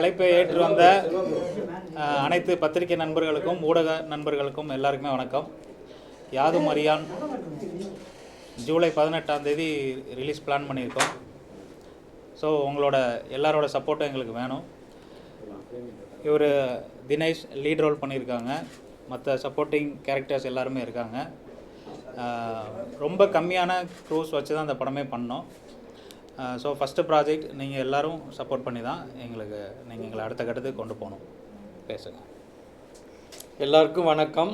அழைப்பை ஏற்று வந்த அனைத்து பத்திரிகை நண்பர்களுக்கும் ஊடக நண்பர்களுக்கும் எல்லாருக்குமே வணக்கம். யாதும் அறியான் ஜூலை 18ஆம் தேதி ரிலீஸ் பிளான் பண்ணியிருக்கோம். ஸோ உங்களோட எல்லாரோட சப்போர்ட்டும் எங்களுக்கு வேணும். இவர் தினேஷ் லீட் ரோல் பண்ணியிருக்காங்க. மற்ற சப்போர்ட்டிங் கேரக்டர்ஸ் எல்லாருமே இருக்காங்க. ரொம்ப கம்மியான க்ரூஸ் வச்சு தான் அந்த படமே பண்ணோம். ஸோ ஃபஸ்ட்டு ப்ராஜெக்ட் நீங்கள் எல்லோரும் சப்போர்ட் பண்ணி தான் நீங்கள் எங்களை அடுத்த கட்டத்துக்கு கொண்டு போகணும். பேசுங்க. எல்லாருக்கும் வணக்கம்.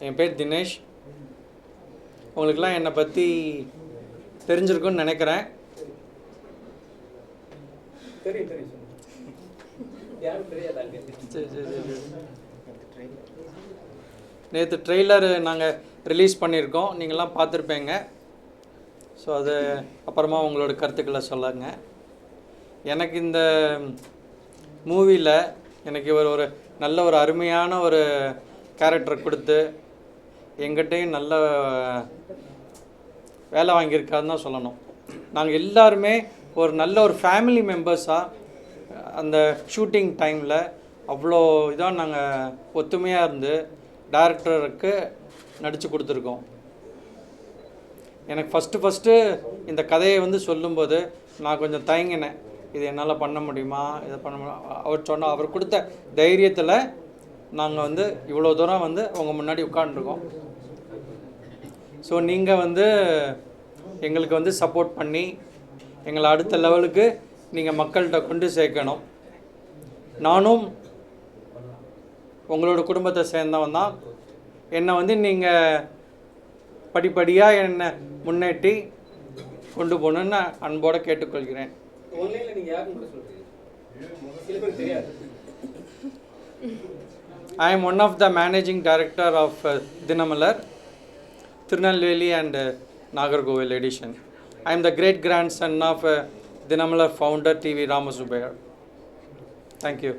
என் பேர் தினேஷ். உங்களுக்கெல்லாம் என்னை பற்றி தெரிஞ்சிருக்குன்னு நினைக்கிறேன். நேற்று ட்ரெய்லர் நாங்கள் ரிலீஸ் பண்ணியிருக்கோம், நீங்கள்லாம் பார்த்துருப்பீங்க. ஸோ அது அப்புறமா உங்களோட கருத்துக்களை சொல்லுங்க. எனக்கு இந்த மூவியில் எனக்கு இவர் ஒரு நல்ல ஒரு அருமையான ஒரு கேரக்டர் கொடுத்து எங்கிட்டையும் நல்ல வேலை வாங்கியிருக்காருன்னு தான் சொல்லணும். நாங்கள் எல்லாருமே ஒரு நல்ல ஒரு ஃபேமிலி மெம்பர்ஸாக அந்த ஷூட்டிங் டைமில் அவ்வளோ இதாக நாங்கள் ஒத்துமையாக இருந்து டைரக்டருக்கு நடித்து கொடுத்துருக்கோம். எனக்கு ஃபஸ்ட்டு இந்த கதையை சொல்லும்போது நான் கொஞ்சம் தயங்கினேன். இது என்னால் பண்ண முடியுமா, இதை பண்ண முடியுமா. அவர் கொடுத்த தைரியத்தில் நாங்கள் இவ்வளோ தூரம் அவங்க முன்னாடி உட்காந்துருக்கோம். ஸோ நீங்கள் எங்களுக்கு சப்போர்ட் பண்ணி எங்களை அடுத்த லெவலுக்கு நீங்கள் மக்கள்கிட்ட கொண்டு சேர்க்கணும். நானும் உங்களோட குடும்பத்தை சேர்ந்தவன் தான். என்னை நீங்கள் படிப்படியாக என்னை முன்னேற்றி கொண்டு போகணுன்னு அன்போடு கேட்டுக்கொள்கிறேன். I am one of the managing director of Dinamalar, Tirunelveli and Nagarkoil edition. I am the great grandson of Dinamalar founder TV Ramasubbayar. Thank you.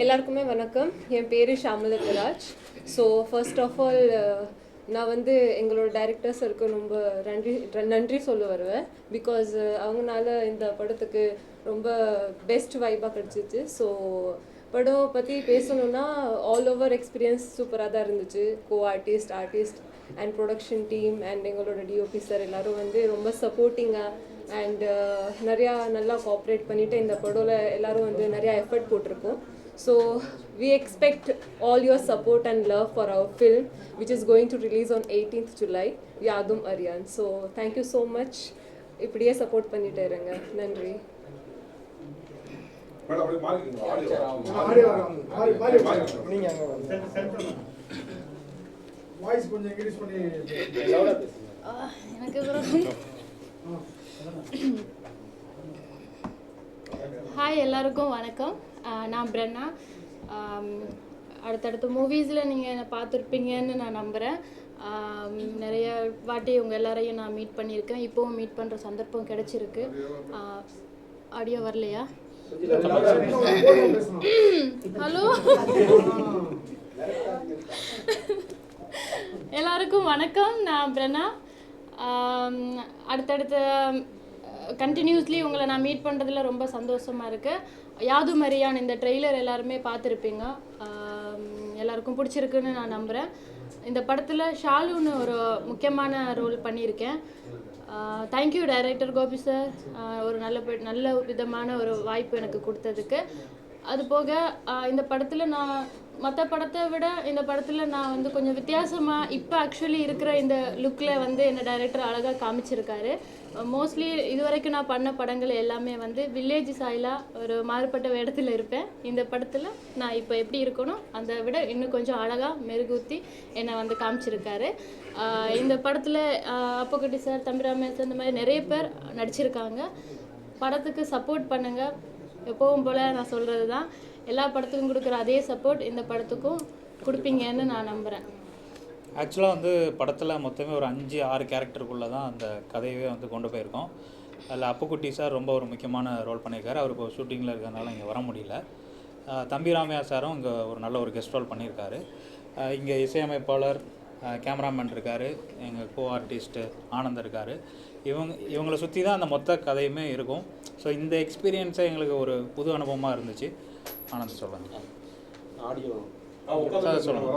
எல்லாருக்குமே வணக்கம். என் பேர் ஷாமலராஜ். ஸோ ஃபர்ஸ்ட் ஆஃப் ஆல் நான் எங்களோட டைரக்டர்ஸருக்கு ரொம்ப நன்றி சொல்ல வருவேன். பிகாஸ் அவங்களால இந்த படத்துக்கு ரொம்ப பெஸ்ட் வைப்பாக கிடச்சிச்சு. ஸோ படம் பற்றி பேசணுன்னா ஆல் ஓவர் எக்ஸ்பீரியன்ஸ் சூப்பராக தான் இருந்துச்சு. Artist and production team and எங்களோட டிஓபி சார் எல்லோரும் ரொம்ப சப்போர்ட்டிங்காக அண்ட் நிறையா நல்லா கோஆப்ரேட் பண்ணிவிட்டு இந்த படத்தில் எல்லோரும் நிறையா எஃபர்ட் போட்டிருக்கோம். So we expect all your support and love for our film, which is going to release on 18th July, Yadum Aryan. So thank you so much. இப்படியே சப்போர்ட் பண்ணிட்டே இருங்க. நன்றி. ஹாய், எல்லாருக்கும் வணக்கம். நான் பிரன்னா. அடுத்தடுத்த மூவிஸில் நீங்கள் என்னை பார்த்துருப்பீங்கன்னு நான் நம்புகிறேன். நிறைய வாட்டி உங்கள் எல்லாரையும் நான் மீட் பண்ணியிருக்கேன். இப்போவும் மீட் பண்ணுற சந்தர்ப்பம் கிடைச்சிருக்கு. ஆடியோ வரலையா? ஹலோ, எல்லாருக்கும் வணக்கம். நான் பிரன்னா. அடுத்தடுத்த கண்டினியூஸ்லி உங்களை நான் மீட் பண்ணுறதுல ரொம்ப சந்தோஷமாக இருக்குது. யாதும் அறியான் இந்த ட்ரெய்லர் எல்லாருமே பார்த்துருப்பீங்க. எல்லாருக்கும் பிடிச்சிருக்குன்னு நான் நம்புகிறேன். இந்த படத்தில் ஷாலுன்னு ஒரு முக்கியமான ரோல் பண்ணியிருக்கேன். தேங்க்யூ டைரக்டர் கோபி சார், ஒரு நல்ல விதமான ஒரு வாய்ப்பு எனக்கு கொடுத்ததுக்கு. அது போக இந்த படத்தில் நான் மற்ற படத்தை விட இந்த படத்தில் நான் கொஞ்சம் வித்தியாசமாக இப்போ ஆக்சுவலி இருக்கிற இந்த லுக்கில் என்னை டைரக்டர் அழகாக காமிச்சிருக்காரு. மோஸ்ட்லி இது வரைக்கும் நான் பண்ண படங்கள் எல்லாமே வில்லேஜ் சாயிலாக ஒரு மாறுபட்ட வேடத்தில் இருப்பேன். இந்த படத்தில் நான் இப்போ எப்படி இருக்கணும் அதை விட இன்னும் கொஞ்சம் அழகாக மெருகூத்தி என்னை காமிச்சிருக்காரு. இந்த படத்தில் அப்பக்குட்டி சார், தம்பிராமையா சார், இந்த மாதிரி நிறைய பேர் நடிச்சிருக்காங்க. படத்துக்கு சப்போர்ட் பண்ணுங்கள். எப்பவும் போல் நான் சொல்கிறது தான், எல்லா படத்துக்கும் கொடுக்குற அதே சப்போர்ட் இந்த படத்துக்கும் கொடுப்பீங்கன்னு நான் நம்புகிறேன். ஆக்சுவலாக படத்தில் மொத்தமே ஒரு 5-6 கேரக்டருக்குள்ளே தான் அந்த கதையவே கொண்டு போயிருக்கோம். அதில் அப்புக்குட்டி சார் ரொம்ப ஒரு முக்கியமான ரோல் பண்ணியிருக்காரு. அவர் இப்போ ஷூட்டிங்கில் இருக்கிறதுனால இங்கே வர முடியல. தம்பிராமையா சாரும் இங்கே ஒரு நல்ல ஒரு கெஸ்ட் ரோல் பண்ணியிருக்காரு. இங்கே இசையமைப்பாளர் கேமராமேன் இருக்கார், எங்கள் ஆர்டிஸ்ட்டு ஆனந்த் இருக்கார். இவங்களை சுற்றி தான் அந்த மொத்த கதையுமே இருக்கும். ஸோ இந்த எக்ஸ்பீரியன்ஸை எங்களுக்கு ஒரு புது அனுபவமாக இருந்துச்சு. ஆனந்த் சொல்லுங்க. ஆடியோ சார் சொல்லுங்க.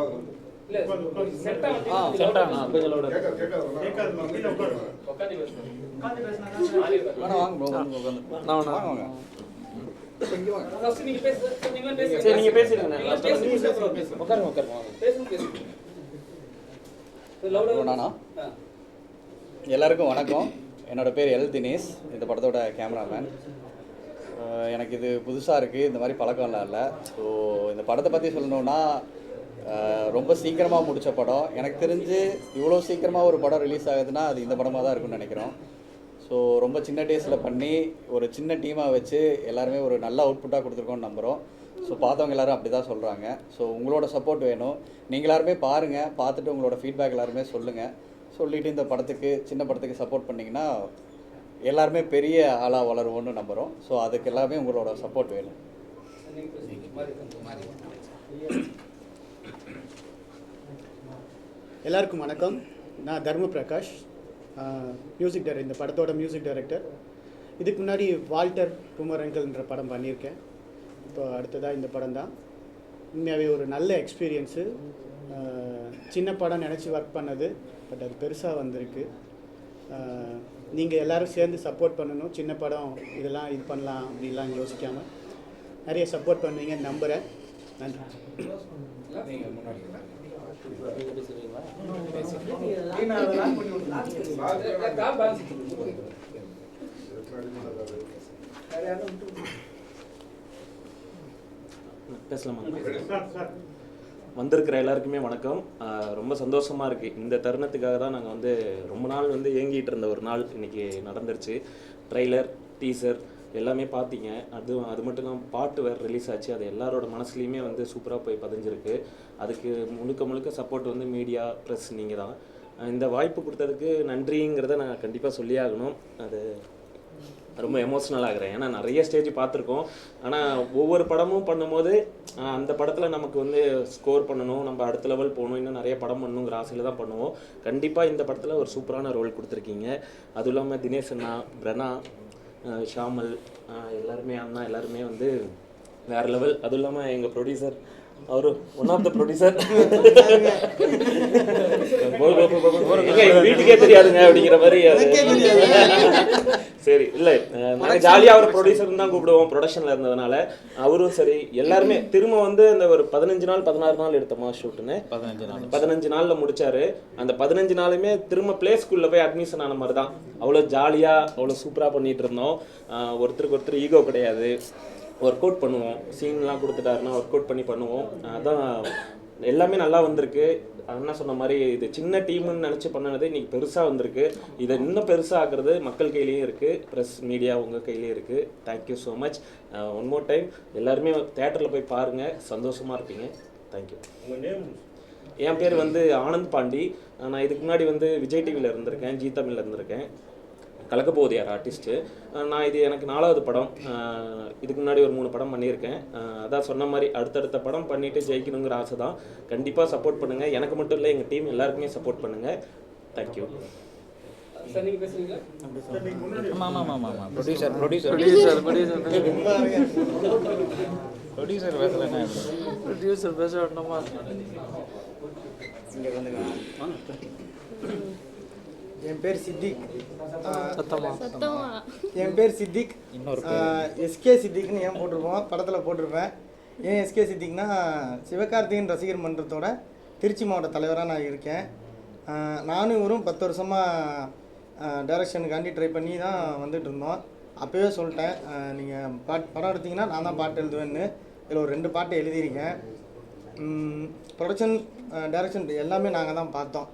எல்லாருக்கும் வணக்கம். என்னோட பேர் எல் தினேஷ், இந்த படத்தோட கேமராமேன். எனக்கு இது புதுசாக இருக்குது, இந்த மாதிரி பழக்கம்லாம் இல்லை. ஸோ இந்த படத்தை பற்றி சொல்லணுன்னா ரொம்ப சீக்கிரமாக முடித்த படம். எனக்கு தெரிஞ்சு இவ்வளோ சீக்கிரமாக ஒரு படம் ரிலீஸ் ஆகுதுன்னா அது இந்த படமாக தான் இருக்குன்னு நினைக்கிறோம். ஸோ ரொம்ப சின்ன டேஸில் பண்ணி ஒரு சின்ன டீமாக வச்சு எல்லாருமே ஒரு நல்ல அவுட்புட்டாக கொடுத்துருக்கோன்னு நம்புகிறோம். ஸோ பார்த்தவங்க எல்லோரும் அப்படி தான் சொல்கிறாங்க. ஸோ உங்களோட சப்போர்ட் வேணும். நீங்கள் எல்லாருமே பாருங்கள், பார்த்துட்டு உங்களோட ஃபீட்பேக் எல்லாருமே சொல்லுங்கள். சொல்லிவிட்டு இந்த படத்துக்கு, சின்ன படத்துக்கு சப்போர்ட் பண்ணிங்கன்னா எல்லாருமே பெரிய ஆளாக வளருவோன்னு நம்புகிறோம். ஸோ அதுக்கு எல்லாமே உங்களோட சப்போர்ட் வேணும். எல்லாருக்கும் வணக்கம். நான் தர்ம பிரகாஷ், மியூசிக் டைரக்டர், இந்த படத்தோட மியூசிக் டைரக்டர். இதுக்கு முன்னாடி வால்டர் பூமரங்கல்ன்ற படம் பண்ணியிருக்கேன். இப்போ அடுத்ததாக இந்த படம் தான். உண்மையாகவே ஒரு நல்ல எக்ஸ்பீரியன்ஸு. சின்ன படம் நினச்சி ஒர்க் பண்ணது, பட் அது பெருசாக வந்திருக்கு. நீங்கள் எல்லோரும் சேர்ந்து சப்போர்ட் பண்ணணும். சின்ன படம் இதெல்லாம் இது பண்ணலாம் அப்படிலாம் யோசிக்காமல் நிறைய சப்போர்ட் பண்ணுவீங்கன்னு நம்புகிறேன். நன்றி. பேசலாமா? வந்திருக்கிற எல்லாருக்குமே வணக்கம். ரொம்ப சந்தோஷமாக இருக்குது. இந்த தருணத்துக்காக தான் நாங்கள் வந்து ரொம்ப நாள் வந்து ஏங்கிட்டு இருந்த ஒரு நாள் இன்றைக்கி நடந்துருச்சு. ட்ரெய்லர், டீசர் எல்லாமே பார்த்தீங்க. அது மட்டும் இல்லாமல் பாட்டு வேறு ரிலீஸ் ஆச்சு. அது எல்லாரோட மனசுலையுமே வந்து சூப்பராக போய் பதிஞ்சிருக்கு. அதுக்கு முழுக்க சப்போர்ட் வந்து மீடியா, ப்ரெஸ் நீங்கள் தான். இந்த வாய்ப்பு கொடுத்ததுக்கு நன்றிங்கிறத நான் கண்டிப்பாக சொல்லி ஆகணும். அது ரொம்ப எமோஷ்னல் ஆகிறேன். ஏன்னா நிறைய ஸ்டேஜ் பார்த்துருக்கோம். ஆனால் ஒவ்வொரு படமும் பண்ணும்போது அந்த படத்தில் நமக்கு வந்து ஸ்கோர் பண்ணணும், நம்ம அடுத்த லெவல் போகணும், இன்னும் நிறைய படம் பண்ணணுங்கிற ஆசையில் தான் பண்ணுவோம். கண்டிப்பாக இந்த படத்தில் ஒரு சூப்பரான ரோல் கொடுத்துருக்கீங்க. அதுவும் இல்லாமல் தினேஷ் அண்ணா, பிரணா, ஷாமல் எல்லாருமே, அண்ணா எல்லாருமே வந்து வேறு லெவல். அதுவும் இல்லாமல் எங்கள் ப்ரொடியூசர், அவரு ஒன் ஆஃப் த ப்ரொடியூசர். வீட்டுக்கே தெரியாதுங்க அப்படிங்கிற மாதிரி. சரி, இல்லை நாங்கள் ஜாலியாக அவர் ப்ரொடியூசர் தான் கூப்பிடுவோம் ப்ரொடக்ஷனில் இருந்ததுனால. அவரும் சரி, எல்லாருமே திரும்ப வந்து அந்த ஒரு 15 நாள் 16 நாள் எடுத்தோமா ஷூட்டுன்னு, 15 நாளில் முடிச்சாரு. அந்த 15 நாளுமே திரும்ப பிளே ஸ்கூலில் போய் அட்மிஷன் ஆன மாதிரி தான். அவ்வளோ ஜாலியாக, அவ்வளோ சூப்பராக பண்ணிகிட்டு இருந்தோம். ஒருத்தருக்கு ஒருத்தர் ஈகோ கிடையாது. ஒர்க் அவுட் பண்ணுவோம். சீன்லாம் கொடுத்துட்டாருன்னா ஒர்க் அவுட் பண்ணி பண்ணுவோம். அதான் எல்லாமே நல்லா வந்திருக்கு. அண்ணா சொன்ன மாதிரி இது சின்ன டீம்னு நினச்சி பண்ணது இன்றைக்கி பெருசாக வந்திருக்கு. இதை இன்னும் பெருசாக ஆக்குறது மக்கள் கையிலையும் இருக்குது, ப்ரெஸ் மீடியா உங்கள் கையிலையும் இருக்குது. Thank you so much. One more time எல்லாருமே தேட்டரில் போய் பாருங்கள், சந்தோஷமாக இருப்பீங்க. தேங்க்யூ. என் பேர் வந்து ஆனந்த் பாண்டி. நான் இதுக்கு முன்னாடி வந்து விஜய் டிவியில் இருந்திருக்கேன், ஜீ தமிழில் இருந்திருக்கேன். கலக்கப்போகுது யார் ஆர்டிஸ்ட்டு. நான் இது எனக்கு 4வது படம். இதுக்கு முன்னாடி ஒரு 3 படம் பண்ணியிருக்கேன். அதான் சொன்ன மாதிரி அடுத்தடுத்த படம் பண்ணிவிட்டு ஜெயிக்கணுங்கிற ஆசை தான். கண்டிப்பாக சப்போர்ட் பண்ணுங்கள். எனக்கு மட்டும் இல்லை, எங்கள் டீம் எல்லாருக்குமே சப்போர்ட் பண்ணுங்கள். தேங்க்யூ. சார் நீங்கள் பேசுகிறீங்களா? ஆமாம் ப்ரொடியூசர் பேசலன்னா ப்ரொடியூசர் பேச வேண்டாமா? இங்கே வந்து என் பேர் சித்திக். என் பேர் சித்திக். எஸ்கே சித்திக்னு ஏன் போட்டிருப்போம், படத்தில் போட்டிருப்பேன். ஏன் எஸ்கே சித்திக்னா, சிவகார்த்திகேயன் ரசிகர் மன்றத்தோட திருச்சி மாவட்ட தலைவராக நான் இருக்கேன். நானும் இவரும் 10 வருஷமாக டைரக்ஷனுக்காண்டி ட்ரை பண்ணி தான் வந்துட்டு இருந்தோம். அப்போவே சொல்லிட்டேன், நீங்கள் படம் எடுத்திங்கன்னா நான் தான் பாட்டு எழுதுவேன்னு. இதில் ஒரு 2 பாட்டு எழுதியிருக்கேன். ப்ரொடக்ஷன், டைரக்ஷன் எல்லாமே நாங்கள் தான் பார்த்தோம்.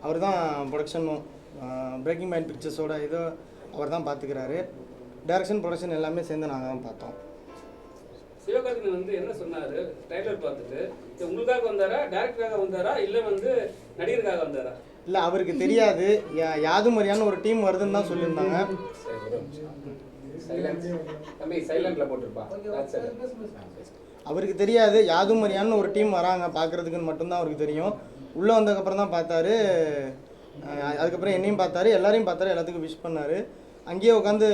அவர் தான் ப்ரொடக்ஷனும் பிரேக்கிங் மைண்ட் பிக்சர்ஸோட இதோ அவர் தான் பார்த்துக்கிறாரு. டைரக்ஷன், ப்ரொடக்ஷன் எல்லாமே சேர்ந்து நாங்கள் தான் பார்த்தோம். சிவகார்த்திகேயன் வந்து என்ன சொன்னார் ட்ரைலர் பார்த்துட்டு? உங்களுக்காக வந்தாரா, டேரக்டராக வந்தாரா, இல்லை வந்து நடிகருக்காக வந்தாரா? இல்லை, அவருக்கு தெரியாது. யாதும் அறியான்னு ஒரு டீம் வருதுன்னு தான் சொல்லியிருந்தாங்க. அவருக்கு தெரியாது, யாதும் அறியான்னு ஒரு டீம் வராங்க பார்க்குறதுக்குன்னு மட்டும்தான் அவருக்கு தெரியும். உள்ளே வந்ததுக்கப்புறம் தான் பார்த்தாரு அதுக்கப்புறம் என்னையும் பார்த்தாரு, எல்லாரையும் பார்த்தாரு, எல்லாத்துக்கும் விஷ் பண்ணார். அங்கேயே உட்காந்து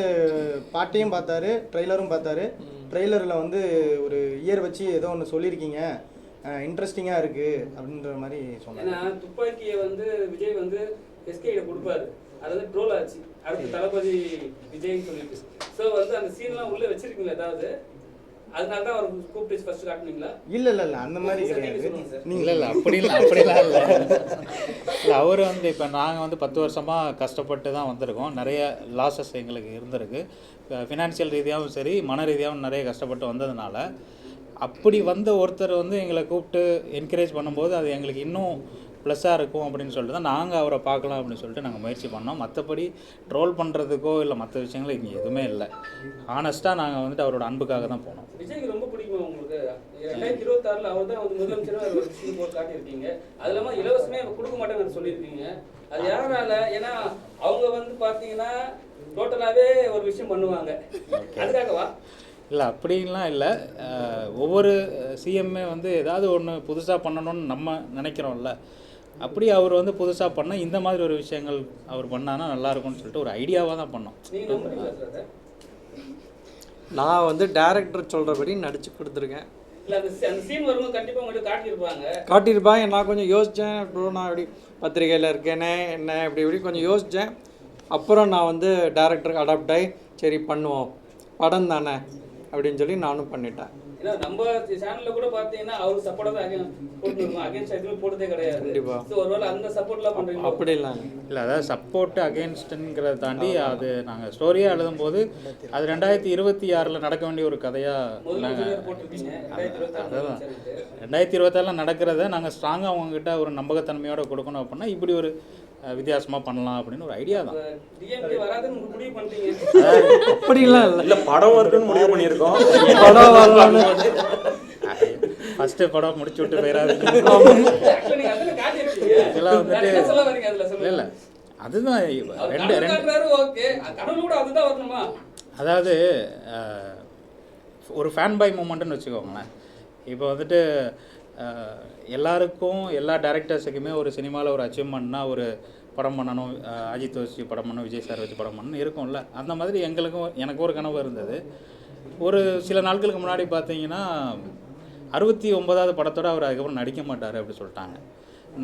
பாட்டையும் பார்த்தாரு, ட்ரெய்லரும் பார்த்தாரு. ட்ரெய்லரில் வந்து ஒரு இயர் வச்சு ஏதோ ஒன்று சொல்லியிருக்கீங்க, இன்ட்ரெஸ்டிங்காக இருக்குது அப்படின்ற மாதிரி சொன்னாங்க. ஏன்னா துப்பாக்கியை வந்து விஜய் வந்து எஸ்கேட கொடுப்பாரு, அது வந்து ட்ரோல் ஆச்சு, அடுத்து தளபதி விஜய்னு சொல்லிட்டு. ஸோ வந்து அந்த சீன்லாம் உள்ளே வச்சிருக்கீங்களா ஏதாவது? அதனால தான் அவர் கூப்பிட்டு ஃபர்ஸ்ட் காட்டுனீங்களா? இல்லை இல்லை இல்லை, அந்த மாதிரி கிடையாது. இல்லை இல்லை அப்படிலாம் இல்லை. அவர் வந்து இப்போ நாங்கள் வந்து 10 வருஷமாக கஷ்டப்பட்டு தான் வந்திருக்கோம். நிறைய லாஸஸ் எங்களுக்கு இருந்திருக்கு. ஃபினான்ஷியல் ரீதியாகவும் சரி, மன ரீதியாகவும் நிறைய கஷ்டப்பட்டு வந்ததுனால அப்படி வந்த ஒருத்தர் வந்து எங்களை கூப்பிட்டு என்கரேஜ் பண்ணும்போது அது எங்களுக்கு இன்னும் ப்ளஸ்ஸாக இருக்கும் அப்படின்னு சொல்லிட்டு தான் நாங்கள் அவரை பார்க்கலாம் அப்படின்னு சொல்லிட்டு நாங்கள் முயற்சி பண்ணோம். மற்றபடி ட்ரோல் பண்ணுறதுக்கோ இல்லை மற்ற விஷயங்களோ இங்கே எதுவுமே இல்லை. ஆனஸ்ட்டாக நாங்கள் வந்துட்டு அவரோட அன்புக்காக தான் போனோம். விஜய்க்கு ரொம்ப பிடிக்குமா உங்களுக்கு? 2026 அவர் தான் வந்து முதலமைச்சராக ஒரு விஷயம் போட்டு காட்டியிருக்கீங்க. அது இல்லாமல் இலவசமே கொடுக்க மாட்டேன்னு சொல்லியிருக்கீங்க. அது யாரால? ஏன்னா அவங்க வந்து பார்த்தீங்கன்னா டோட்டலாகவே ஒரு விஷயம் பண்ணுவாங்க, அதுக்காகவா? இல்லை அப்படின்லாம் இல்லை. ஒவ்வொரு சிஎம்ஏ வந்து ஏதாவது ஒன்று புதுசாக பண்ணணும்னு நம்ம நினைக்கிறோம்ல, அப்படி அவர் வந்து புதுசாக பண்ணால் இந்த மாதிரி ஒரு விஷயங்கள் அவர் பண்ணான்னா நல்லாயிருக்கும்னு சொல்லிட்டு ஒரு ஐடியாவாக தான் பண்ணோம். நீங்கள் நம்புறீங்களா சார்? நான் வந்து டேரக்டர் சொல்கிறபடி நடித்து கொடுத்துருக்கேன். இல்லை அந்த சீன் வரும்போது கண்டிப்பாக உங்கள்கிட்ட காட்டியிருப்பாங்க. நான் கொஞ்சம் யோசித்தேன், அப்புறம் நான் இப்படி பத்திரிகையில் இருக்கேனே என்ன இப்படி கொஞ்சம் யோசித்தேன். அப்புறம் நான் வந்து டேரக்டருக்கு அடாப்ட் ஆகி சரி பண்ணுவோம், படம் தானே அப்படின்னு சொல்லி நானும் பண்ணிட்டேன். ஏன்னா நம்ம சேனல்ல கூட பார்த்தீங்கன்னா அவர் சப்போர்ட்டாக தான் போட்டுருக்கோம், அகேன்ஸ்ட் எதுவும் போட்டதே கிடையாது. கண்டிப்பாக. ஸோ ஒருவேளை அந்த சப்போர்ட்லாம் பண்ணுறீங்க? அப்படிலாம் இல்லை, அதாவது சப்போர்ட்டு அகெயின்ஸ்ட்டுங்கிறத தாண்டி அது நாங்கள் ஸ்டோரியாக எழுதும்போது அது 2026 நடக்க வேண்டிய ஒரு கதையாக நாங்கள் போட்டிருக்கீங்க. அதுதான் 2026 நடக்கிறத நாங்கள் ஸ்ட்ராங்காக அவங்கக்கிட்ட ஒரு நம்பகத்தன்மையோடு கொடுக்கணும் அப்படின்னா இப்படி ஒரு வித்தியாசமாக பண்ணலாம் அப்படின்னு ஒரு ஐடியா தான். டிஎம்கே வராதுன்னு முடிவு பண்ணிட்டீங்க? அப்படிலாம் இல்லை. இல்லை, படம் வருதுன்னு முடிவு பண்ணியிருக்கோம். படம் வரலான்னு ஃபஸ்ட்டு படம் முடிச்சு விட்டு போயிடாது. இதெல்லாம் வந்துட்டு இல்லை அதுதான் அதாவது ஒரு ஃபேன் பாய் மூமெண்ட்டுன்னு வச்சுக்கோங்களேன். இப்போ வந்துட்டு எல்லாருக்கும் எல்லா டேரக்டர்ஸுக்குமே ஒரு சினிமாவில் ஒரு அச்சீவ்மெண்ட்னா ஒரு படம் பண்ணணும், அஜித் வச்சு படம் பண்ணணும், விஜய் சார் வச்சு படம் பண்ணணும் இருக்கும்ல. அந்த மாதிரி எனக்கும் ஒரு கனவு இருந்தது. ஒரு சில நாட்களுக்கு முன்னாடி பார்த்தீங்கன்னா 69வது படத்தோடு அவர் அதுக்கப்புறம் நடிக்க மாட்டார் அப்படி சொல்லிட்டாங்க.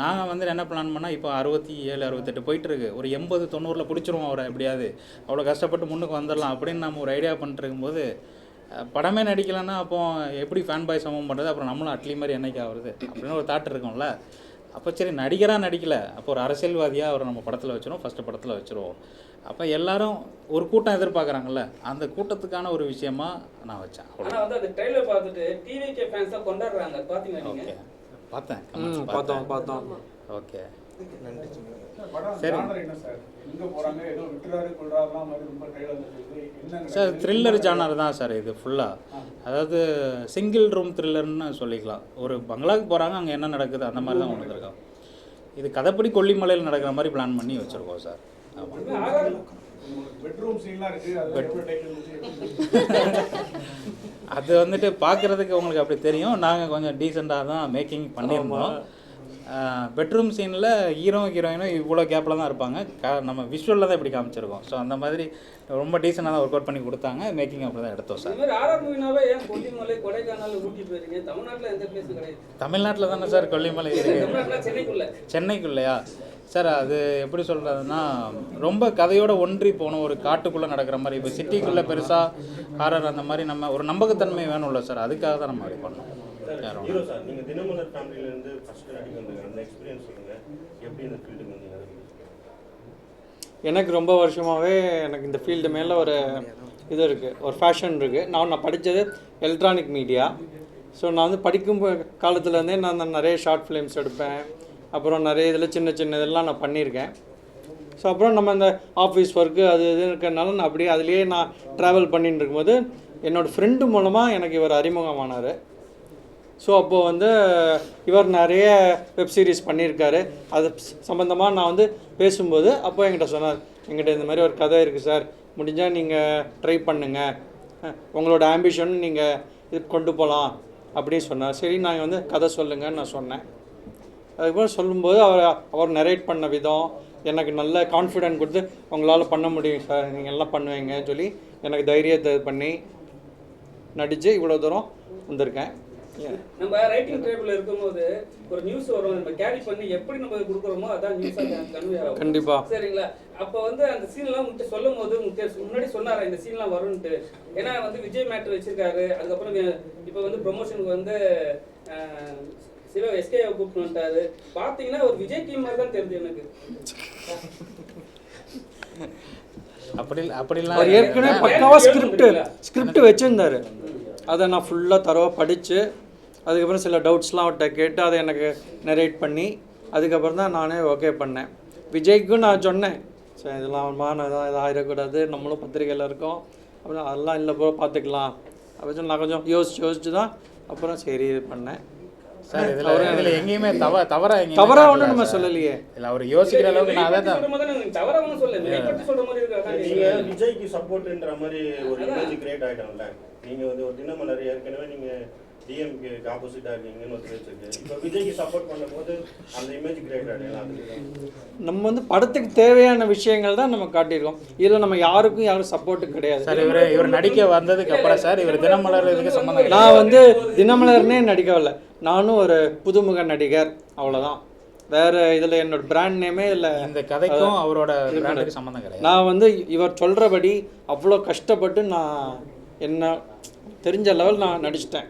நாங்கள் வந்து என்ன பிளான் பண்ணால் இப்போ 67, 68 போயிட்டுருக்கு, ஒரு 80, 90 பிடிச்சிருவோம் அவரை எப்படியாவது, அவ்வளோ கஷ்டப்பட்டு முன்னுக்கு வந்துடலாம் அப்படின்னு நம்ம ஒரு ஐடியா பண்ணிட்டு இருக்கும்போது படமே நடிக்கலைன்னா அப்போ எப்படி ஃபேன் பாய் சமம் பண்ணுறது, அப்புறம் நம்மளும் அட்லி மாதிரி என்னைக்கு ஆகுறது அப்படின்னு ஒரு தாட் இருக்கும்ல. அப்போ சரி நடிகராக நடிக்கலை, அப்போ ஒரு அரசியல்வாதியாக அவரை நம்ம படத்தில் வச்சுருவோம், ஃபஸ்ட்டு படத்தில் வச்சுருவோம். அப்போ எல்லாரும் ஒரு கூட்டம் எதிர்பார்க்குறாங்கல்ல, அந்த கூட்டத்துக்கான ஒரு விஷயமா நான் வச்சேன். ஆனால் வந்து அந்த ட்ரெய்லர் பார்த்துட்டு டிவிகே ஃபேன்ஸாக கொண்டாடுறாங்க, பார்த்தீங்களா நீங்கள்? பார்த்தேன். பார்த்தோம். ஓகே சரி சார், த்ரில்லர் ஜானர் தான் சார் இது ஃபுல்லாக. அதாவது சிங்கிள் ரூம் த்ரில்லர்னு சொல்லிக்கலாம். ஒரு பங்களாவுக்கு போகிறாங்க, அங்கே என்ன நடக்குது அந்த மாதிரி தான் கொண்டு வந்திருக்கோம். இது கதைப்படி கொல்லிமலையில் நடக்கிற மாதிரி பிளான் பண்ணி வச்சுருக்கோம் சார். ஆமாம், அது வந்துட்டு பார்க்குறதுக்கு உங்களுக்கு அப்படி தெரியும். நாங்கள் கொஞ்சம் டீசெண்டாக தான் மேக்கிங் பண்ணியிருந்தோம். பெட்ரூம் சீனில் ஹீரோயினும் இவ்வளோ கேப்பில் தான் இருப்பாங்க. நம்ம விஷுவலில் தான் இப்படி காமிச்சிருக்கோம். ஸோ அந்த மாதிரி ரொம்ப டீசெண்டாக தான் ஒர்க் அவுட் பண்ணி கொடுத்தாங்க. மேக்கிங் அப்படி தான் எடுத்தோம் சார். தமிழ்நாட்டில் தானே சார் கொல்லிமலை இருக்குது. சென்னைக்குள்ளையா சார்? அது எப்படி சொல்கிறதுனா ரொம்ப கதையோடு ஒன்றி போகணும், ஒரு காட்டுக்குள்ளே நடக்கிற மாதிரி. இப்போ சிட்டிக்குள்ளே பெருசாக ஹாரர் அந்த மாதிரி நம்ம ஒரு நம்பகத்தன்மை வேணும்ல சார், அதுக்காக தான் நம்ம அப்படி பண்ணோம். ஹீரோ சார், நீங்கள் தினமலர் ஃபேமிலியிலேருந்து ஃபஸ்ட்டு நடிக்க வந்தீங்க, அந்த எக்ஸ்பீரியன்ஸ் சொல்லுங்கள், எப்படி இந்த ஃபீல்டுக்கு வந்தீங்க? எனக்கு ரொம்ப வருஷமாகவே எனக்கு இந்த ஃபீல்டு மேலே ஒரு இது இருக்குது, ஒரு ஃபேஷன் இருக்குது. நான் படித்தது எலக்ட்ரானிக் மீடியா. ஸோ நான் வந்து படிக்கும் காலத்துலேருந்தே நான் நிறைய ஷார்ட் ஃபிலிம்ஸ் எடுப்பேன், அப்புறம் நிறைய இதில் சின்ன சின்ன இதெல்லாம் நான் பண்ணியிருக்கேன். ஸோ அப்புறம் நம்ம இந்த ஆஃபீஸ் ஒர்க்கு அது இது இருக்கிறதுனால நான் அப்படியே அதுலேயே நான் ட்ராவல் பண்ணிட்டு இருக்கும்போது என்னோடய ஃப்ரெண்டு மூலமாக எனக்கு இவர் அறிமுகமானார். ஸோ அப்போது வந்து இவர் நிறைய வெப் சீரிஸ் பண்ணியிருக்காரு. அது சம்மந்தமாக நான் வந்து பேசும்போது அப்போ என்கிட்ட சொன்னார், என்கிட்ட இந்த மாதிரி ஒரு கதை இருக்குது சார், முடிஞ்சால் நீங்கள் ட்ரை பண்ணுங்கள், உங்களோட ஆம்பிஷன் நீங்கள் இது கொண்டு போகலாம் அப்படின்னு சொன்னார். சரி நாங்கள் வந்து கதை சொல்லுங்கன்னு நான் சொன்னேன். அதுக்கப்புறம் சொல்லும்போது அவர் நரேட் பண்ண விதம், எனக்கு நல்ல கான்ஃபிடென்ட் கொடுத்து உங்களால் பண்ண முடியும் சார், நீங்கள் எல்லாம் பண்ணுவீங்கன்னு சொல்லி எனக்கு தைரியத்தை பண்ணி நடித்து இவ்வளோ தூரம் வந்திருக்கேன். நம்ம ரைட்டிங் டேபிள் இருக்கும்போது ஒரு நியூஸ் வரும், நம்ம கேரி பண்ணி எப்படி நம்ம கொடுக்குறோமோ அதான் நியூஸாக கன்வே ஆகும். கண்டிப்பாக சரிங்களா? அப்போ வந்து அந்த சீன்லாம் முட்டை சொல்லும் போது முன்னாடி சொன்னாரா இந்த சீன்லாம் வரும்ன்ட்டு? ஏன்னா வந்து விஜய் மேட்ரு வச்சிருக்காரு. அதுக்கப்புறம் இப்போ வந்து ப்ரொமோஷனுக்கு வந்து சிவா எஸ்கேவை கூப்பிட்டு வந்துட்டாரு. பார்த்தீங்கன்னா ஒரு விஜய் டீம் மாதிரி தான் தெரியுது எனக்கு. அப்படிலாம் அவர் ஏற்கனவே பக்காவாக ஸ்கிரிப்ட் வச்சுருந்தார். அதை நான் ஃபுல்லாக தரவாக படித்து அதுக்கப்புறம் சில டவுட்ஸ்லாம் அவர்கிட்ட கேட்டு அதை எனக்கு நரேட் பண்ணி அதுக்கப்புறம் தான் நானே ஓகே பண்ணேன். விஜய்க்கும் நான் சொன்னேன், சரி இதெல்லாம் இதாக ஆகிடக்கூடாது, நம்மளும் பத்திரிக்கையில் இருக்கோம் அப்புறம் அதெல்லாம் இல்லை போல பார்த்துக்கலாம் அப்படின்னு நான் கொஞ்சம் யோசிச்சு தான் அப்புறம் சரி இது பண்ணேன். சார் இதில் எங்கேயுமே தவறாக ஒன்றும் நம்ம சொல்லலையே. இல்லை அவர் யோசிக்கிற அளவுக்கு நான் அதான் நீங்கள் விஜய்க்கு சப்போர்ட்ன்ற மாதிரி ஒரு இமேஜ் கிரியேட் ஆகிட்டோம்ல. நீங்கள் வந்து ஒரு தினமலர் ஏற்கனவே நீங்கள் டிஎம்கேக்கு ஆப்போசிட்டாக இருக்கீங்கன்னு ஒரு பேச்சுருக்கு. இப்போ விஜய்க்கு சப்போர்ட் பண்ணும்போது அந்த இமேஜ் கிரியேட் ஆகிடலாம். நம்ம வந்து படத்துக்கு தேவையான விஷயங்கள் தான் நம்ம காட்டியிருக்கோம். இதில் நம்ம யாரும் சப்போர்ட்டு கிடையாது. சார் இவர் நடிக்க வந்ததுக்கு அப்புறம் சார் இவர் தினமலர் இதுக்கு சம்மந்தம். நான் வந்து தினமலர்னே நடிக்கவில்லை, நானும் ஒரு புதுமுக நடிகர், அவ்வளோதான். வேறு இதில் என்னோட பிராண்ட் நேமே இல்லை. இந்த கதைக்கும் அவரோட பிராண்டுக்கு சம்மந்தம் கிடையாது. நான் வந்து இவர் சொல்கிறபடி அவ்வளோ கஷ்டப்பட்டு நான் என்ன தெரிஞ்ச லெவல் நான் நடிச்சிட்டேன்.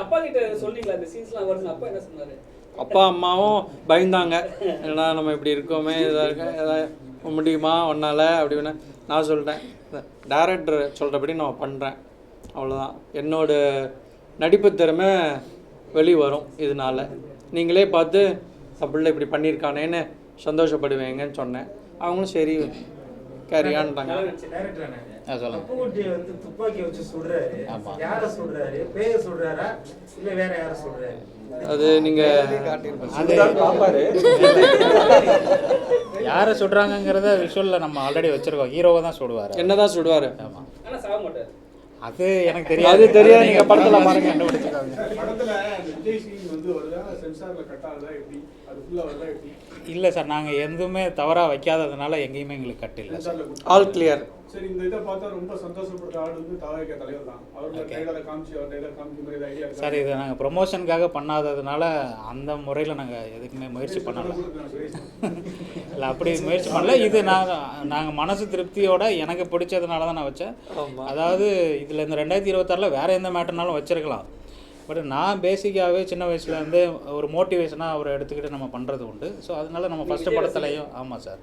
அப்பா கிட்ட சொன்னீங்களா இந்த சீன்ஸ்லாம் வருது? அப்பா என்ன சொன்னாரு? அப்பா அம்மாவும் பயந்தாங்க, ஏன்னா நம்ம இப்படி இருக்கோமே, எதாவது முடியுமா ஒன்றால் அப்படின்னு. நான் சொல்லிட்டேன், டைரக்டர் சொல்கிறபடி நான் பண்ணுறேன், அவ்வளோதான். என்னோட நடிப்பு திறமை வெளி வரும் இதனால். நீங்களே பார்த்து அப்படில இப்படி பண்ணியிருக்கானேன்னு சந்தோஷப்படுவீங்கன்னு சொன்னேன். அவங்களும் சரி கேரியான்ட்டாங்க. அப்புக்குட்டி வந்து துப்பாக்கி வச்சு சுடுறாரு. யாரை சுடுறாரு? பேய சுடுறாரா இல்ல வேற யாரை சுடுறாரு? அது நீங்க பாப்பாரு யாரை சுடுறாங்கிறத விஷுவல்ல நம்ம ஆல்ரெடி வச்சிருக்கோம். ஹீரோவை தான் சுடுவார். என்னதான் சுடுவார்? ஆமா, ஆனா சாக மாட்டார். அது எனக்கு தெரியாது. அது தெரியாது, நீங்க படத்துல பாருங்க கண்டுபிடிச்சிருக்காங்க. படத்துல விஜய் சீன் வந்து வருதா சென்சார்ல கட் ஆகுதா எப்படி? அது ஃபுல்லா வருதா எப்படி? இல்லை சார், நாங்கள் எதுவுமே தவறாக வைக்காததுனால எங்கேயுமே எங்களுக்கு கட் இல்லை. All clear. சரி, இந்த இதை பார்த்தா ரொம்ப சந்தோஷப்படுற ஆள் வந்து தாவேக தலைவர் தான். அவரோட ட்ரைலரை காமிச்சு அவர் ட்ரைலர் காமிக்க மாதிரி ஐடியா இருக்கு சார். இதை நாங்கள் ப்ரொமோஷனுக்காக பண்ணாததுனால அந்த முறையில் நாங்கள் எதுக்குமே முயற்சி பண்ணலை. இல்லை அப்படி முயற்சி பண்ணல. இது நாங்கள் மனசு திருப்தியோட எனக்கு பிடிச்சதுனால தான் நான் வச்சேன். அதாவது இதில் இந்த 2026 வேறு எந்த மேட்டர்னாலும் வச்சிருக்கலாம். பட் நான் பேசிக்காகவே சின்ன வயசுலேருந்து ஒரு மோட்டிவேஷனாக அவரை எடுத்துக்கிட்டு நம்ம பண்ணுறது உண்டு. ஸோ அதனால நம்ம ஃபஸ்ட்டு படத்துலையும். ஆமாம் சார்.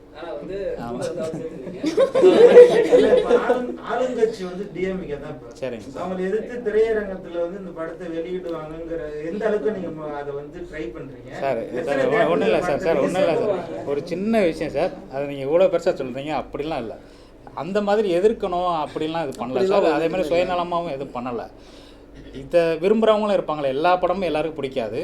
ஆளுங்கட்சி வந்து டிஎம்கே தான். சரிங்க சார். அவங்க எதிர்த்து திரையரங்கத்தில் வந்து இந்த படத்தை வெளியிடுவாங்கங்கிற எந்த அளவுக்கு நீங்கள் அதை வந்து ட்ரை பண்ணுறீங்க சார்? ஒன்றும் இல்லை சார் ஒன்றும் இல்லை சார். ஒரு சின்ன விஷயம் சார், அதை நீங்கள் இவ்வளோ பெருசாக சொல்கிறீங்க. அப்படிலாம் இல்லை, அந்த மாதிரி எதிர்க்கணும் அப்படிலாம் இது பண்ணல சார். அதே மாதிரி சுயநலமாகவும் எதுவும் பண்ணலை. இதை விரும்புகிறவங்களும் இருப்பாங்களே, எல்லா படமும் எல்லாருக்கும் பிடிக்காது.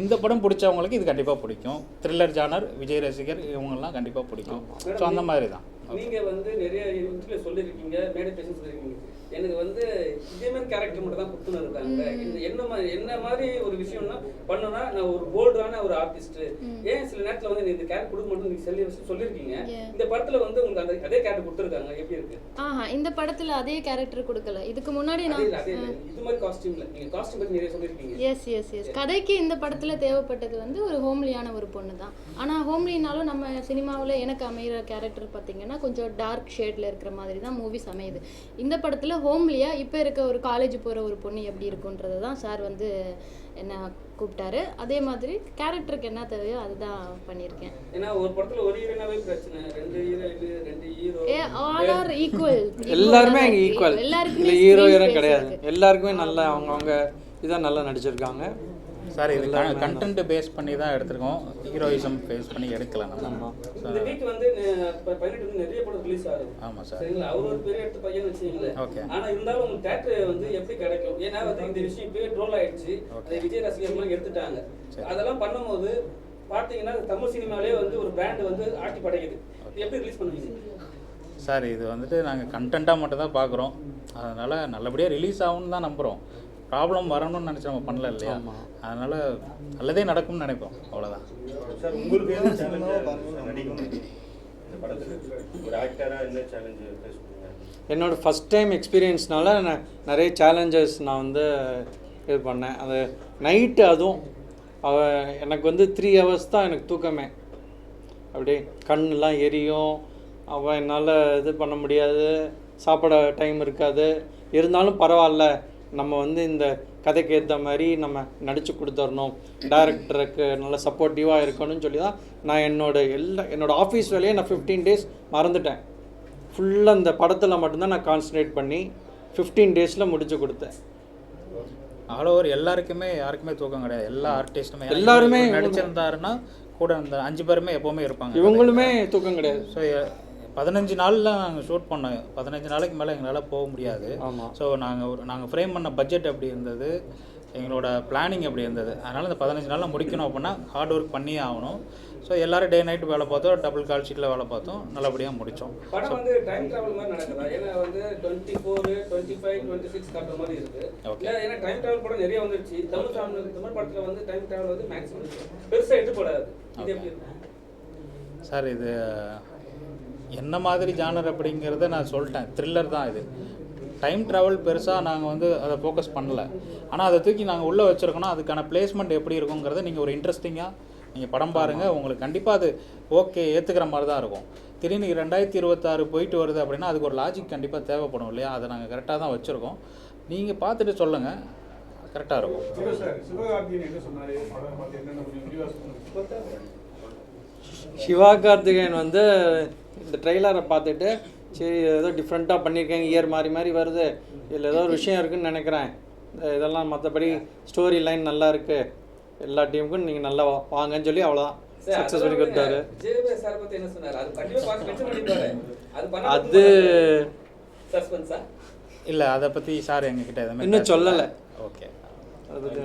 இந்த படம் பிடிச்சவங்களுக்கு இது கண்டிப்பாக பிடிக்கும். த்ரில்லர் ஜானர், விஜய் ரசிகர் இவங்கெல்லாம் கண்டிப்பாக பிடிக்கும். ஸோ அந்த மாதிரி தான். நீங்கள் வந்து நிறைய இன்டர்வியூ சொல்லியிருக்கீங்க, மேடை பேச சொல்லியிருக்கீங்க. எனக்கு வந்து இதே மாதிரி கேரக்டர் மட்டும் தான் கொடுத்துன்னு இருக்காங்க. என்ன மாதிரி ஒரு விஷயம்னா பண்ணோன்னா நான் ஒரு போல்டான ஒரு ஆர்டிஸ்ட். ஏன் சில நேரத்தில் வந்து இந்த கேரக்டர் கொடுக்க மட்டும் நீங்கள் சொல்லியிருக்கீங்க. இந்த படத்தில் வந்து உங்களுக்கு அதே கேரக்டர் கொடுத்துருக்காங்க. எப்படி இருக்கு? இந்த படத்தில் அதே கேரக்டர் கொடுக்கல. இதுக்கு முன்னாடி நான் இது மாதிரி காஸ்டியூம்ல நீங்கள் காஸ்டியூம் பற்றி நிறைய சொல்லியிருக்கீங்க. எஸ் கதைக்கு இந்த படத்தில் தேவைப்பட்டது வந்து ஒரு ஹோம்லியான ஒரு பொண்ணு தான். ஆனால் ஹோம்லினாலும் நம்ம சினிமாவில் எனக்கு அமைகிற கேரக்டர் பார்த்தீங்கன்னா கொஞ்சம் டார்க் ஷேடில் இருக்கிற மாதிரி தான் மூவிஸ் அமையுது. இந்த படத்தில் ஹோம்லியா இப்போ இருக்க ஒரு காலேஜ் போகிற ஒரு பொண்ணு எப்படி இருக்குன்றது தான் சார் வந்து என்ன கூப்பிட்டாரு. அதே மாதிரி கேரக்டருக்கு என்ன தேவையோ அதுதான் பண்ணியிருக்கேன். ஏன்னா ஒரு படத்தில் ஒரு ஹீரோனாவே பிரச்சனை, ரெண்டு ஹீரோ ஆல் ஆர் ஈக்குவல். எல்லாருமே அங்கே ஈக்குவல். எல்லாருக்குமே ஹீரோ கிடையாது. எல்லாருக்குமே நல்லா அவங்கவுங்க இதான் நல்லா நடிச்சிருக்காங்க சார். இது கண்டென்ட் பேஸ் பண்ணி தான் எடுத்திருக்கோம், ஹீரோயிசம் பேஸ் பண்ணி எடுக்கலாம். நம்ம இந்த வீக் வந்து 18 நிறைய படம் ரிலீஸ் ஆகுது. ஆமாம் சார். சரிங்களா? அவர் ஒரு பெரிய எடுத்து பையன் வச்சுங்களேன். ஓகே. ஆனால் இருந்தாலும் உங்களுக்கு தேட்டர் வந்து எப்படி கிடைக்கும்? ஏன்னா வந்து இந்த விஷயம் இப்போயே ட்ரோல் ஆயிடுச்சு. அதை விஜய் ரசிகர்லாம் எடுத்துட்டாங்க. அதெல்லாம் பண்ணும்போது பார்த்தீங்கன்னா தமிழ் சினிமாலே வந்து ஒரு பிராண்ட் வந்து ஆட்டி படைக்குது. எப்படி ரிலீஸ் பண்ணுவீங்க சார்? இது வந்துட்டு நாங்கள் கண்டென்ட்டாக மட்டும் தான் பார்க்குறோம். அதனால் நல்லபடியாக ரிலீஸ் ஆகும்னு தான் நம்புகிறோம். ப்ராப்ளம் வரணும்னு நினச்சி நம்ம பண்ணல இல்லையா, அதனால் நல்லதே நடக்கும்னு நினைப்போம், அவ்வளோதான். சார் உங்களுக்கு என்ன சேலஞ்ச் நடிக்கணும் இந்த படத்தில் ஒரு ஆக்டராக என்ன சேலஞ்சு ஃபேஸ் பண்ணுங்க? என்னோடய ஃபஸ்ட் டைம் எக்ஸ்பீரியன்ஸ்னால நான் நிறைய சேலஞ்சஸ் நான் வந்து இது பண்ணேன். அது நைட்டு, அதுவும் எனக்கு வந்து 3 hours தான் எனக்கு தூக்கமே. அப்படியே கண்ணெலாம் எரியும், என்னால் இது பண்ண முடியாது, சாப்பிட டைம் இருக்காது. இருந்தாலும் பரவாயில்ல, நம்ம வந்து இந்த கதைக்கு ஏற்ற மாதிரி நம்ம நடித்து கொடுத்துடணும், டைரக்டருக்கு நல்ல சப்போர்ட்டிவாக இருக்கணும்னு சொல்லி தான் நான் என்னோடய ஆஃபீஸ் வேலையை நான் 15 days மறந்துட்டேன். ஃபுல்லாக இந்த படத்தில் மட்டும்தான் நான் கான்சன்ட்ரேட் பண்ணி 15 daysல முடிச்சு கொடுத்தேன். ஆல் ஓவர் யாருக்குமே தூக்கம் கிடையாது. எல்லா ஆர்டிஸ்ட்டுமே எல்லாருமே நடிச்சிருந்தாருன்னா கூட அந்த 5 பேருமே எப்போவுமே இருப்பாங்க. இவங்களுமே தூக்கம் கிடையாது. ஸோ 15 நாளில் நாங்கள் ஷூட் பண்ணோம். 15 நாளைக்கு மேலே எங்களால் போக முடியாது. ஸோ நாங்கள் ஃப்ரேம் பண்ண பட்ஜெட் எப்படி இருந்தது, எங்களோட பிளானிங் எப்படி இருந்தது, அதனால் இந்த 15 நாளில் முடிக்கணும் அப்படின்னா ஹார்ட் ஒர்க் பண்ணியே ஆகணும். ஸோ எல்லோரும் டே நைட் வேலை பார்த்தோம், டபுள் கால் ஷீட்டில் வேலை பார்த்தோம், நல்லபடியாக முடித்தோம். படம் வந்து டைம் டிராவல் மாதிரி நடக்குதா? ஏன்னா வந்து 24, 25, 26 காட்டுற மாதிரி இருக்கு. இல்லை, ஏன்னா டைம் டிராவல் படம் நிறைய வந்துருச்சு. தமிழ் படத்தில் வந்து டைம் டிராவல் வந்து மேக்ஸிமம் பெருசாக எடுத்துப்படாது. இது எப்படி இருக்கு சார்? இது என்ன மாதிரி ஜானர் அப்படிங்கிறத நான் சொல்லிட்டேன், த்ரில்லர் தான் இது. டைம் ட்ராவல் பெருசாக நாங்கள் வந்து அதை ஃபோக்கஸ் பண்ணல. ஆனால் அதை தூக்கி நாங்கள் உள்ளே வச்சுருக்கோன்னா அதுக்கான பிளேஸ்மெண்ட் எப்படி இருக்குங்கிறத நீங்கள் ஒரு இன்ட்ரெஸ்டிங்காக நீங்கள் படம் பாருங்கள், உங்களுக்கு கண்டிப்பாக அது ஓகே ஏற்றுக்கிற மாதிரி தான் இருக்கும். திடீர்னு 2026 போயிட்டு வருது அப்படின்னா அதுக்கு ஒரு லாஜிக் கண்டிப்பாக தேவைப்படும் இல்லையா, அதை நாங்கள் கரெக்டாக தான் வச்சுருக்கோம். நீங்கள் பார்த்துட்டு சொல்லுங்கள், கரெக்டாக இருக்கும். சிவகார்த்திகேயன் வந்து இந்த ட்ரெய்லரை பார்த்துட்டு சரி ஏதோ டிஃப்ரெண்ட்டாக பண்ணியிருக்கேங்க, இயர் மாறி வருது, இதில் ஏதோ ஒரு விஷயம் இருக்குதுன்னு நினைக்கிறேன், இதெல்லாம் மற்றபடி ஸ்டோரி லைன் நல்லா இருக்குது, எல்லா டீமுக்கும் நீங்கள் நல்லா வாங்கன்னு சொல்லி அவ்வளோதான் சக்ஸஸ் பண்ணி கொடுத்தாரு. அது இல்லை, அதை பற்றி சார் எங்ககிட்ட எதுவுமே இன்னும் சொல்லலை. ஓகே. அதை பற்றி